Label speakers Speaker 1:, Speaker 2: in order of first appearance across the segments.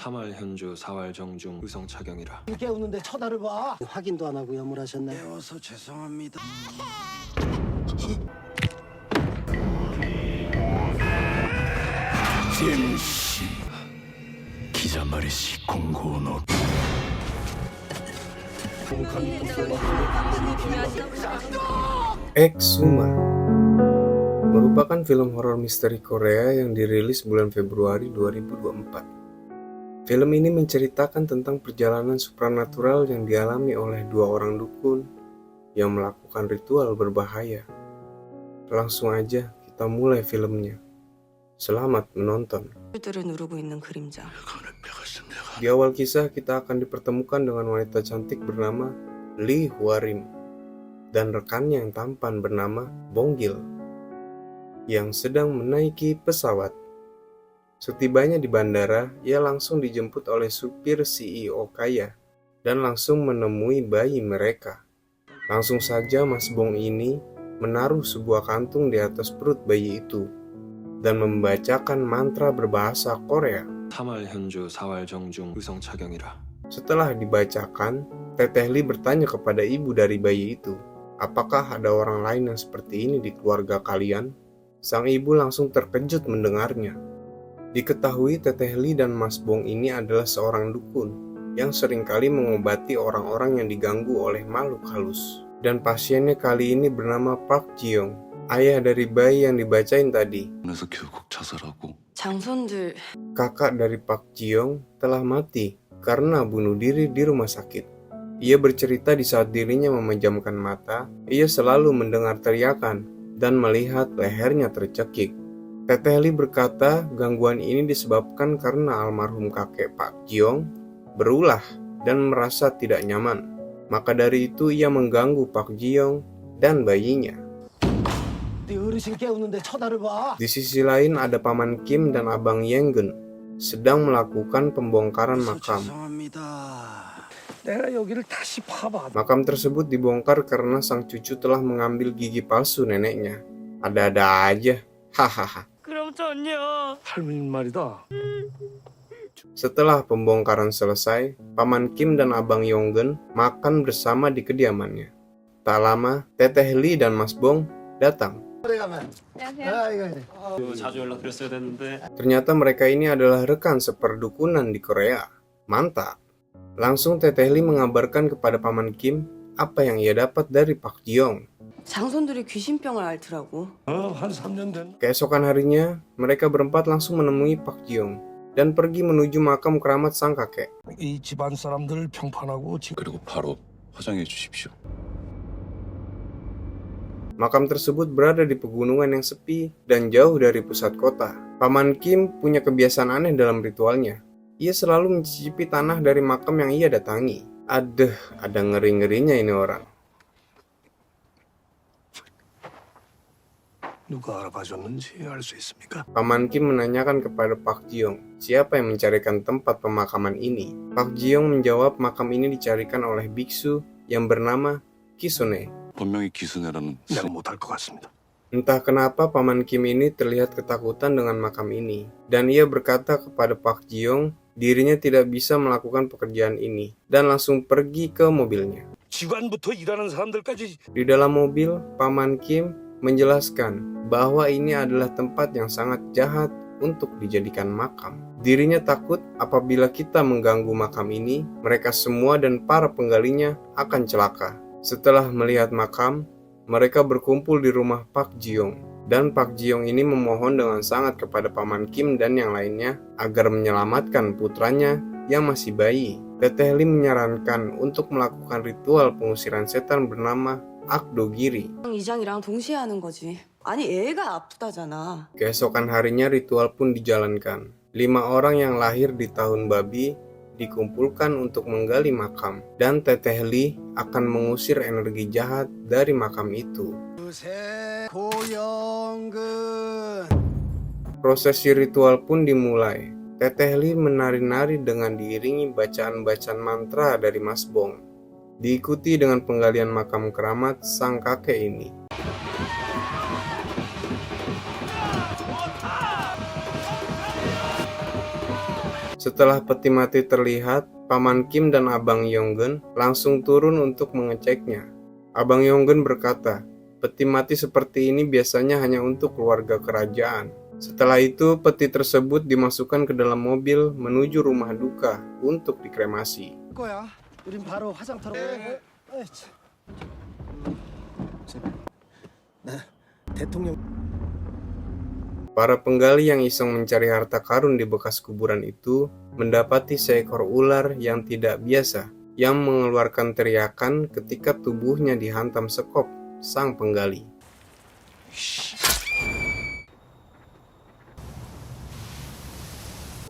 Speaker 1: 3월 현주 4월 정중 의성 착용이라.
Speaker 2: 깨우는데 쳐다를 봐. 확인도 안 하고 염을하셨네.
Speaker 3: 깨워서 죄송합니다.
Speaker 4: 잼씨 기자말이시 공고노
Speaker 5: Exuma merupakan film horor misteri Korea yang dirilis bulan Februari 2024. Film ini menceritakan tentang perjalanan supranatural yang dialami oleh dua orang dukun yang melakukan ritual berbahaya. Langsung aja kita mulai filmnya. Selamat menonton.
Speaker 6: 들을 누르고 있는 그림자.
Speaker 5: Di awal kisah kita akan dipertemukan dengan wanita cantik bernama Lee Hwarim dan rekannya yang tampan bernama Bong Gil yang sedang menaiki pesawat. Setibanya di bandara, ia langsung dijemput oleh supir CEO kaya dan langsung menemui bayi mereka. Langsung saja Mas Bong ini menaruh sebuah kantung di atas perut bayi itu dan membacakan mantra berbahasa Korea.
Speaker 1: 3월 현주 4월 정중 의성 착용이라.
Speaker 5: Setelah dibacakan, Teteh Lee bertanya kepada ibu dari bayi itu, apakah ada orang lain yang seperti ini di keluarga kalian? Sang ibu langsung terkejut mendengarnya. Diketahui Teteh Lee dan Mas Bong ini adalah seorang dukun yang seringkali mengobati orang-orang yang diganggu oleh makhluk halus. Dan pasiennya kali ini bernama Park Ji-young, ayah dari bayi yang dibacain tadi.
Speaker 4: 그래서 결국 자살하고
Speaker 6: 장손들
Speaker 5: Kakak dari Park Ji-young telah mati karena bunuh diri di rumah sakit. Ia bercerita di saat dirinya memejamkan mata, ia selalu mendengar teriakan dan melihat lehernya tercekik. Teteh Lee berkata gangguan ini disebabkan karena almarhum kakek Park Ji-young berulah dan merasa tidak nyaman. Maka dari itu ia mengganggu Park Ji-young dan bayinya.
Speaker 2: 네 어르신 깨우는데 쳐다를 봐.
Speaker 5: Di sisi lain ada Paman Kim dan Abang Yenggen sedang melakukan pembongkaran makam.
Speaker 3: 죄송합니다.
Speaker 2: 내가 여기를 다시 파봐.
Speaker 5: Makam tersebut dibongkar karena sang cucu telah mengambil gigi palsu neneknya. Ada-ada aja. Hahaha.
Speaker 6: 그럼 전요.
Speaker 2: 할머니 말이다.
Speaker 5: Setelah pembongkaran selesai, Paman Kim dan Abang Yonggen makan bersama di kediamannya. Tak lama, Teteh Lee dan Mas Bong datang.
Speaker 1: 자주 연락드렸어야 됐는데.
Speaker 5: Ternyata mereka ini adalah rekan seperdukunan di Korea. Mantap. Langsung Teteh Lee mengabarkan kepada Paman Kim apa yang ia dapat dari Park Ji-young.
Speaker 6: 장손들이 귀신병을 앓더라고.
Speaker 2: 한 3년 된.
Speaker 5: Keesokan harinya, mereka berempat langsung menemui Park Ji-young dan pergi menuju makam keramat sang kakek.
Speaker 2: 이 집안 사람들 평판하고
Speaker 4: 그리고 바로 화장해 주십시오.
Speaker 5: Makam tersebut berada di pegunungan yang sepi dan jauh dari pusat kota. Paman Kim punya kebiasaan aneh dalam ritualnya. Ia selalu mencicipi tanah dari makam yang ia datangi. Aduh, ada ngeri-ngerinya ini orang.
Speaker 2: 누가 알아봐줬는지 알 수 있습니까?
Speaker 5: Paman Kim menanyakan kepada Park Ji-young, siapa yang mencarikan tempat pemakaman ini. Park Ji-young menjawab makam ini dicarikan oleh biksu yang bernama Kisune.
Speaker 4: 본명이 기순애라는
Speaker 2: 내가 못할 것 같습니다.
Speaker 5: Entah kenapa Paman Kim ini terlihat ketakutan dengan makam ini, dan ia berkata kepada Park Ji-young dirinya tidak bisa melakukan pekerjaan ini, dan langsung pergi ke mobilnya.
Speaker 2: 직관부터 일하는 사람들까지.
Speaker 5: Di dalam mobil, Paman Kim menjelaskan bahwa ini adalah tempat yang sangat jahat untuk dijadikan makam. Dirinya takut apabila kita mengganggu makam ini, mereka semua dan para penggalinya akan celaka. Setelah melihat makam, mereka berkumpul di rumah Park Ji-young. Dan Park Ji-young ini memohon dengan sangat kepada Paman Kim dan yang lainnya agar menyelamatkan putranya yang masih bayi. Teteh Lee menyarankan untuk melakukan ritual pengusiran setan bernama Akdogiri.
Speaker 6: 이장이랑 동시에 하는 거지. 아니 애가 아프다잖아.
Speaker 5: Keesokan harinya ritual pun dijalankan. 5 orang yang lahir di tahun babi dikumpulkan untuk menggali makam, dan Teteh Lee akan mengusir energi jahat dari makam itu. Prosesi ritual pun dimulai. Teteh Lee menari-nari dengan diiringi bacaan-bacaan mantra dari Mas Bong, diikuti dengan penggalian makam keramat sang kakek ini. Setelah peti mati terlihat, Paman Kim dan Abang Yonggen langsung turun untuk mengeceknya. Abang Yonggen berkata, peti mati seperti ini biasanya hanya untuk keluarga kerajaan. Setelah itu, peti tersebut dimasukkan ke dalam mobil menuju rumah duka untuk dikremasi.
Speaker 2: 거야. 우린 바로 화장터로. 에이, 참. 대통령.
Speaker 5: Para penggali yang iseng mencari harta karun di bekas kuburan itu mendapati seekor ular yang tidak biasa yang mengeluarkan teriakan ketika tubuhnya dihantam sekop sang penggali.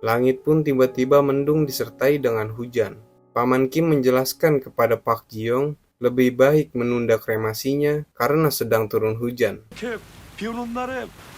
Speaker 5: Langit pun tiba-tiba mendung disertai dengan hujan. Paman Kim menjelaskan kepada Pak Ji-yong lebih baik menunda kremasinya karena sedang turun hujan.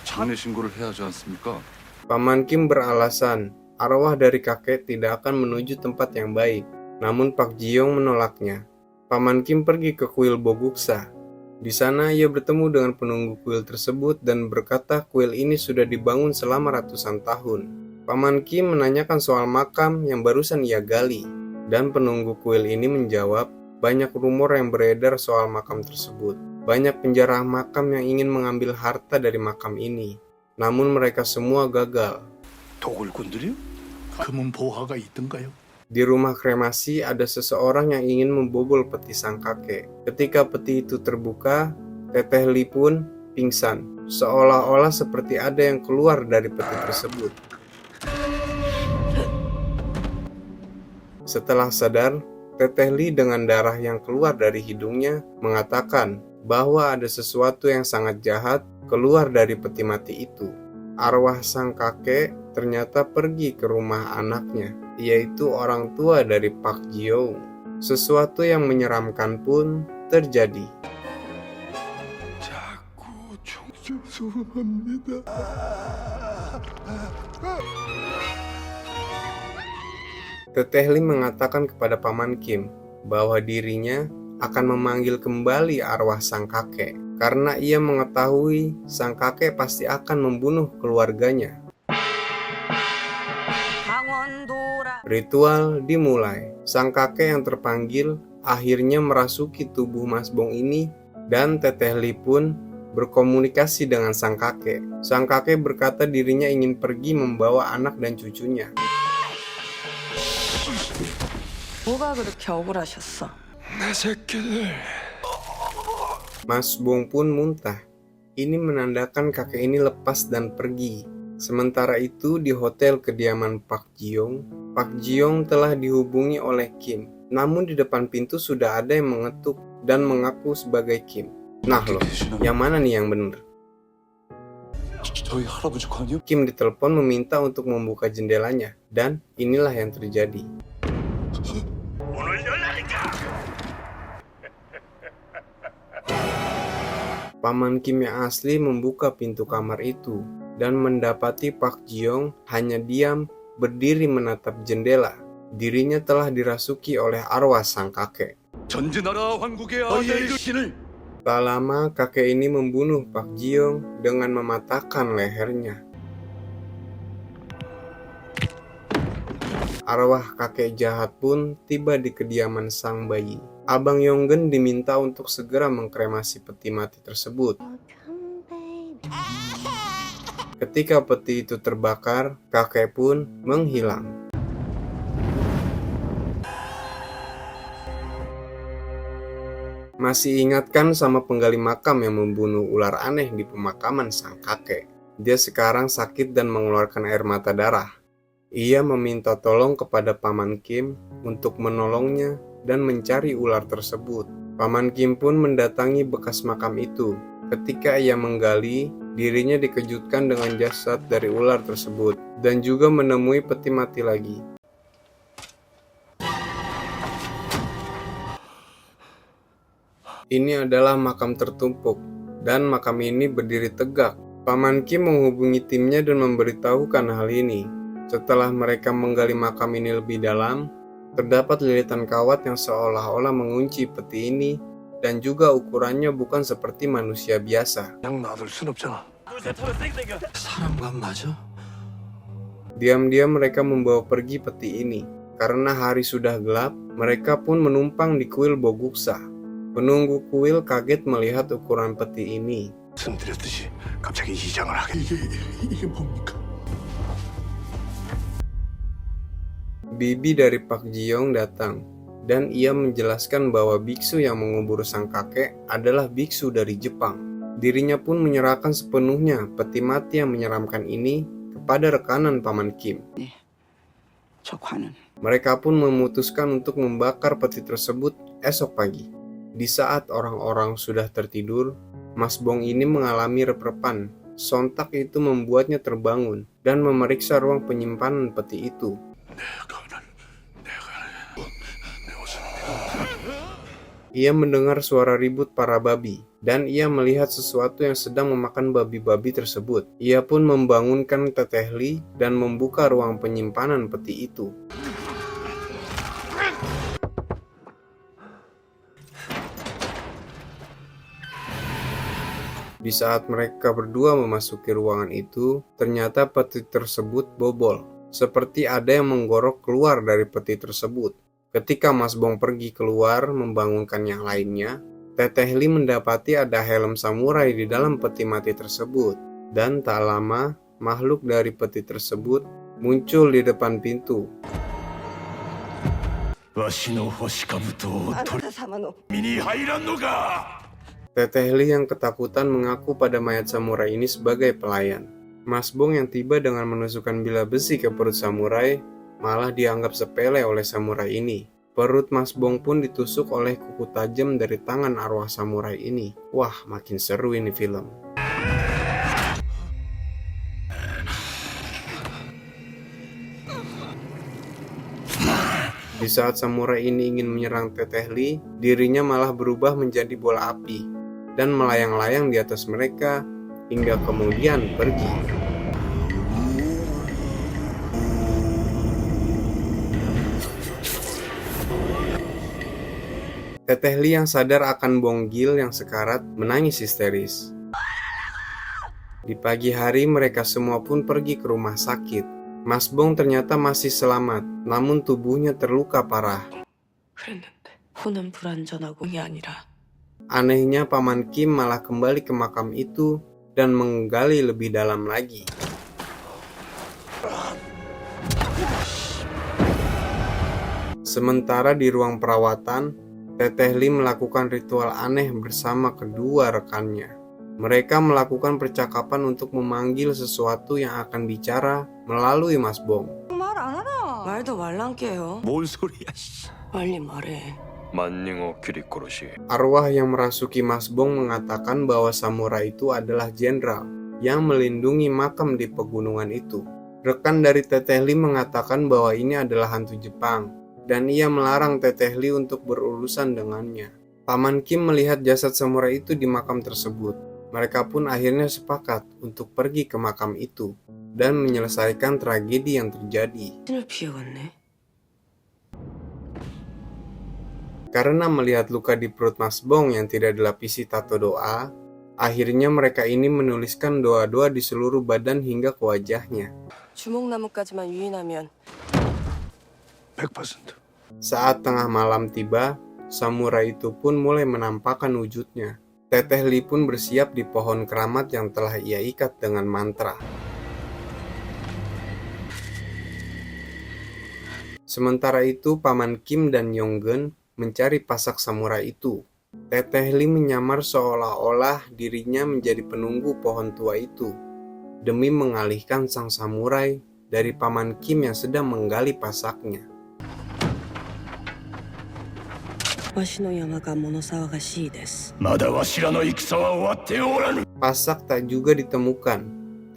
Speaker 4: 장례 신고를 해야 하지 않습니까?
Speaker 5: Paman Kim beralasan arwah dari kakek tidak akan menuju tempat yang baik. Namun Pak Ji-yong menolaknya. Paman Kim pergi ke kuil Boguksa. Di sana ia bertemu dengan penunggu kuil tersebut dan berkata kuil ini sudah dibangun selama ratusan tahun. Paman Kim menanyakan soal makam yang barusan ia gali. Dan penunggu kuil ini menjawab, banyak rumor yang beredar soal makam tersebut. Banyak penjara makam yang ingin mengambil harta dari makam ini. Namun mereka semua gagal.
Speaker 3: 도굴꾼들이요? 금은 보화가 있던가요?
Speaker 5: Di rumah kremasi ada seseorang yang ingin membobol peti sang kakek. Ketika peti itu terbuka, Teteh Li pun pingsan. Seolah-olah seperti ada yang keluar dari peti tersebut. Setelah sadar, Teteh Li dengan darah yang keluar dari hidungnya mengatakan bahwa ada sesuatu yang sangat jahat keluar dari peti mati itu. Arwah sang kakek ternyata pergi ke rumah anaknya, yaitu orang tua dari Pak Ji-yong. Sesuatu yang menyeramkan pun terjadi. Teteh Li mengatakan kepada Paman Kim bahwa dirinya akan memanggil kembali arwah sang kakek karena ia mengetahui sang kakek pasti akan membunuh keluarganya. Ritual dimulai. Sang kakek yang terpanggil akhirnya merasuki tubuh Mas Bong ini dan Teteh Li pun berkomunikasi dengan sang kakek. Sang kakek berkata dirinya ingin pergi membawa anak dan cucunya.
Speaker 6: 뭐가 그렇게 억울하셨어?
Speaker 5: Mas Bong pun muntah. Ini menandakan kakek ini lepas dan pergi. Sementara itu di hotel kediaman Pak Ji-yong, Pak Ji-yong telah dihubungi oleh Kim. Namun di depan pintu sudah ada yang mengetuk dan mengaku sebagai Kim. Nah loh, yang mana nih yang benar?
Speaker 4: 저희 할아버지 관이요?
Speaker 5: Kim ditelepon meminta untuk membuka jendelanya. Dan inilah yang terjadi. Paman Kim yang asli membuka pintu kamar itu dan mendapati Pak Ji-yong hanya diam berdiri menatap jendela. Dirinya telah dirasuki oleh arwah sang kakek.
Speaker 4: 전진하라 황국의 아들 신을.
Speaker 5: Tak lama kakek ini membunuh Pak Ji-yong dengan mematahkan lehernya. Arwah kakek jahat pun tiba di kediaman sang bayi. Abang Yonggen diminta untuk segera mengkremasi peti mati tersebut. Ketika peti itu terbakar, kakek pun menghilang. Masih ingatkan sama penggali makam yang membunuh ular aneh di pemakaman sang kakek. Dia sekarang sakit dan mengeluarkan air mata darah. Ia meminta tolong kepada Paman Kim untuk menolongnya dan mencari ular tersebut. Paman Kim pun mendatangi bekas makam itu. Ketika ia menggali, dirinya dikejutkan dengan jasad dari ular tersebut dan juga menemui peti mati lagi. Ini adalah makam tertumpuk dan makam ini berdiri tegak. Paman Kim menghubungi timnya dan memberitahukan hal ini. Setelah mereka menggali makam ini lebih dalam, terdapat lilitan kawat yang seolah-olah mengunci peti ini dan juga ukurannya bukan seperti manusia biasa.
Speaker 3: 그냥 놔둘 순 없잖아.
Speaker 5: Diam-diam mereka membawa pergi peti ini. Karena hari sudah gelap, mereka pun menumpang di kuil Boguksa. Penunggu kuil kaget melihat ukuran peti ini.
Speaker 3: 말씀드렸듯이 갑자기 이장을 하게. 이게 뭡니까?
Speaker 5: Bibi dari Pak Jiyong datang, dan ia menjelaskan bahwa biksu yang mengubur sang kakek adalah biksu dari Jepang. Dirinya pun menyerahkan sepenuhnya peti mati yang menyeramkan ini kepada rekanan Paman Kim. Mereka pun memutuskan untuk membakar peti tersebut esok pagi. Di saat orang-orang sudah tertidur, Mas Bong ini mengalami rep-repan. Sontak itu membuatnya terbangun dan memeriksa ruang penyimpanan peti itu. Ia mendengar suara ribut para babi, dan ia melihat sesuatu yang sedang memakan babi-babi tersebut. Ia pun membangunkan Teteh Li dan membuka ruang penyimpanan peti itu. Di saat mereka berdua memasuki ruangan itu, ternyata peti tersebut bobol, seperti ada yang menggorok keluar dari peti tersebut. Ketika Mas Bong pergi keluar membangunkan yang lainnya, Teteh Li mendapati ada helm samurai di dalam peti mati tersebut. Dan tak lama, makhluk dari peti tersebut muncul di depan pintu. Teteh Li yang ketakutan mengaku pada mayat samurai ini sebagai pelayan. Mas Bong yang tiba dengan menusukkan bilah besi ke perut samurai malah dianggap sepele oleh samurai ini. Perut Mas Bong pun ditusuk oleh kuku tajam dari tangan arwah samurai ini. Wah, makin seru ini film. Di saat samurai ini ingin menyerang Teteh Li, dirinya malah berubah menjadi bola api dan melayang-layang di atas mereka hingga kemudian pergi. Teteh Li yang sadar akan Bong Gil yang sekarat menangis histeris. Di pagi hari mereka semua pun pergi ke rumah sakit. Mas Bong ternyata masih selamat, namun tubuhnya terluka parah. Anehnya Paman Kim malah kembali ke makam itu dan menggali lebih dalam lagi. Sementara di ruang perawatan, Teteh Li melakukan ritual aneh bersama kedua rekannya. Mereka melakukan percakapan untuk memanggil sesuatu yang akan bicara melalui Mas Bong.
Speaker 6: 말도 말랑께요.
Speaker 4: 뭔 소리야?
Speaker 6: 빨리 말해.
Speaker 4: 만닝어 키리코로시.
Speaker 5: Arwah yang merasuki Mas Bong mengatakan bahwa samurai itu adalah jenderal yang melindungi makam di pegunungan itu. Rekan dari Teteh Li mengatakan bahwa ini adalah hantu Jepang, dan ia melarang Teteh Li untuk berurusan dengannya. Paman Kim melihat jasad samurai itu di makam tersebut. Mereka pun akhirnya sepakat untuk pergi ke makam itu dan menyelesaikan tragedi yang terjadi. Karena melihat luka di perut Mas Bong yang tidak dilapisi tato doa, akhirnya mereka ini menuliskan doa-doa di seluruh badan hingga ke wajahnya.
Speaker 6: 주목나무까지만 유인하면
Speaker 3: 100%.
Speaker 5: Saat tengah malam tiba, samurai itu pun mulai menampakkan wujudnya. Teteh Li pun bersiap di pohon keramat yang telah ia ikat dengan mantra. Sementara itu, Paman Kim dan Yonggen mencari pasak samurai itu. Teteh Li menyamar seolah-olah dirinya menjadi penunggu pohon tua itu, demi mengalihkan sang samurai dari Paman Kim yang sedang menggali pasaknya. Pasak tak juga ditemukan.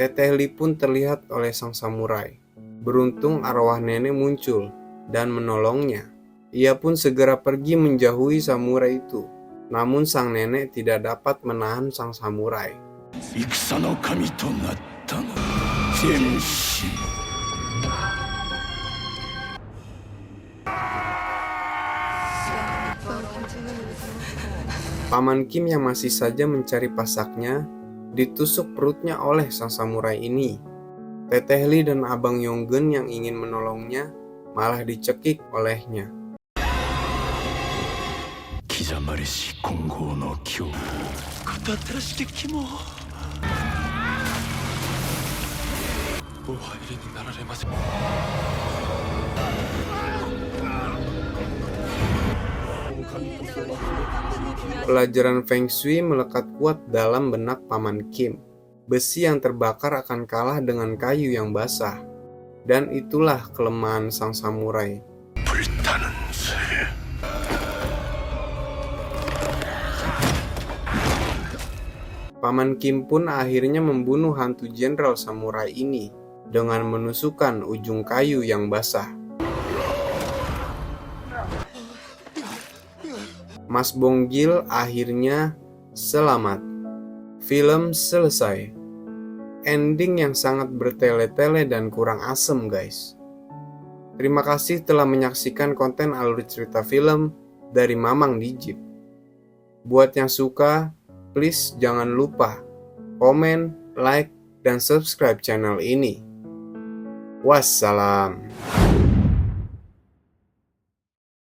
Speaker 5: Teteh Li pun terlihat oleh sang samurai. Beruntung arwah nenek muncul dan menolongnya. Ia pun segera pergi menjauhi samurai itu. Namun sang nenek tidak dapat menahan sang samurai. Paman Kim yang masih saja mencari pasaknya, ditusuk perutnya oleh sang samurai ini. Teteh Lee dan Abang Yonggen yang ingin menolongnya malah dicekik olehnya.
Speaker 3: 刻まれし金剛の恐怖
Speaker 5: Pelajaran Feng Shui melekat kuat dalam benak Paman Kim. Besi yang terbakar akan kalah dengan kayu yang basah. Dan itulah kelemahan sang samurai.
Speaker 3: 불타는 새
Speaker 5: Paman Kim pun akhirnya membunuh hantu jenderal samurai ini dengan menusukkan ujung kayu yang basah. Mas Bonggil akhirnya selamat. Film selesai. Ending yang sangat bertele-tele dan kurang asem, guys. Terima kasih telah menyaksikan konten alur cerita film dari Mamang Dijip. Buat yang suka, please jangan lupa komen, like, dan subscribe channel ini. Wassalam.